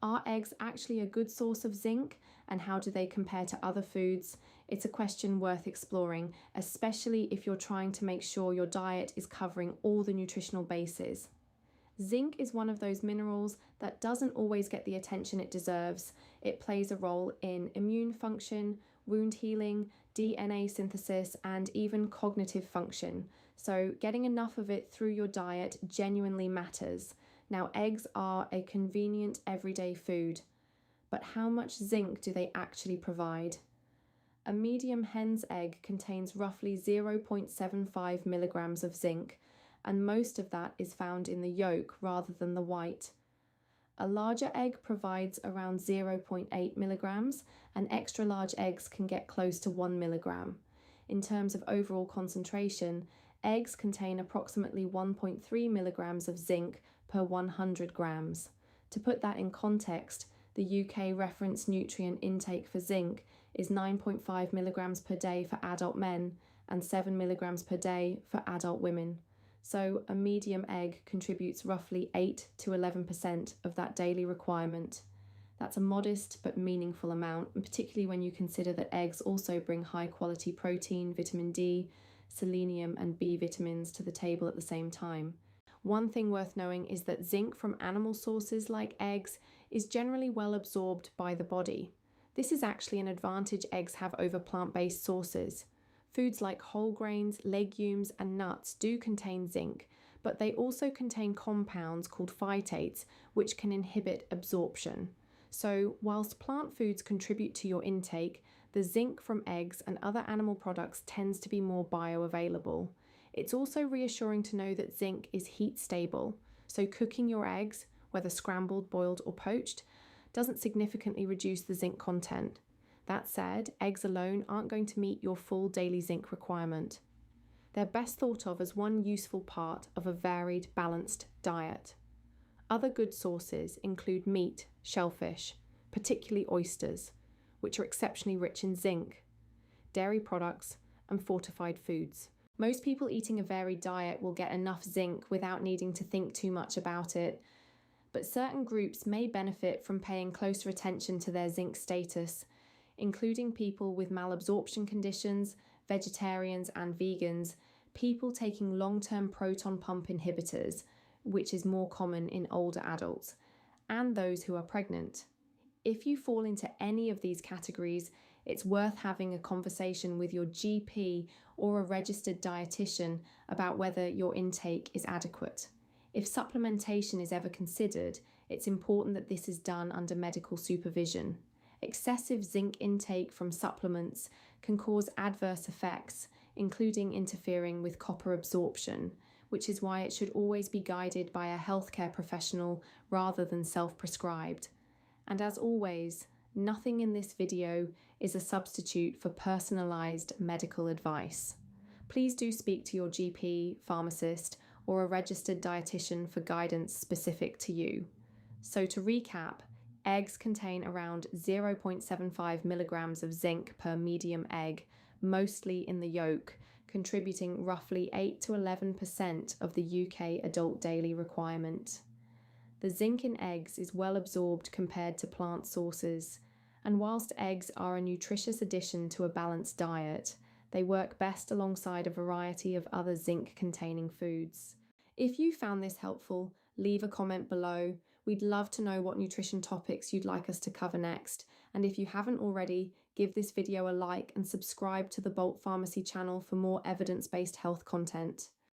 Are eggs actually a good source of zinc, and how do they compare to other foods? It's a question worth exploring, especially if you're trying to make sure your diet is covering all the nutritional bases. Zinc is one of those minerals that doesn't always get the attention it deserves. It plays a role in immune function, wound healing, DNA synthesis, and even cognitive function. So getting enough of it through your diet genuinely matters. Now, eggs are a convenient everyday food, but how much zinc do they actually provide? A medium hen's egg contains roughly 0.75 milligrams of zinc, and most of that is found in the yolk rather than the white. A larger egg provides around 0.8 milligrams, and extra large eggs can get close to 1 milligram. In terms of overall concentration, eggs contain approximately 1.3 milligrams of zinc per 100 grams. To put that in context, the UK reference nutrient intake for zinc is 9.5 milligrams per day for adult men and 7 milligrams per day for adult women. So a medium egg contributes roughly 8 to 11% of that daily requirement. That's a modest but meaningful amount, and particularly when you consider that eggs also bring high quality protein, vitamin D, selenium and B vitamins to the table at the same time. One thing worth knowing is that zinc from animal sources like eggs is generally well absorbed by the body. This is actually an advantage eggs have over plant-based sources. Foods like whole grains, legumes, and nuts do contain zinc, but they also contain compounds called phytates, which can inhibit absorption. So, whilst plant foods contribute to your intake, the zinc from eggs and other animal products tends to be more bioavailable. It's also reassuring to know that zinc is heat stable, so cooking your eggs, whether scrambled, boiled, or poached, doesn't significantly reduce the zinc content. That said, eggs alone aren't going to meet your full daily zinc requirement. They're best thought of as one useful part of a varied, balanced diet. Other good sources include meat, shellfish, particularly oysters, which are exceptionally rich in zinc, dairy products, and fortified foods. Most people eating a varied diet will get enough zinc without needing to think too much about it, but certain groups may benefit from paying closer attention to their zinc status, including people with malabsorption conditions, vegetarians and vegans, people taking long-term proton pump inhibitors, which is more common in older adults, and those who are pregnant. If you fall into any of these categories, it's worth having a conversation with your GP or a registered dietitian about whether your intake is adequate. If supplementation is ever considered, it's important that this is done under medical supervision. Excessive zinc intake from supplements can cause adverse effects, including interfering with copper absorption, which is why it should always be guided by a healthcare professional rather than self-prescribed. And as always, nothing in this video is a substitute for personalised medical advice. Please do speak to your GP, pharmacist, or a registered dietitian for guidance specific to you. So to recap, eggs contain around 0.75 milligrams of zinc per medium egg, mostly in the yolk, contributing roughly 8 to 11% of the UK adult daily requirement. The zinc in eggs is well absorbed compared to plant sources, and whilst eggs are a nutritious addition to a balanced diet, they work best alongside a variety of other zinc-containing foods. If you found this helpful, leave a comment below. We'd love to know what nutrition topics you'd like us to cover next. And if you haven't already, give this video a like and subscribe to the Bolt Pharmacy channel for more evidence-based health content.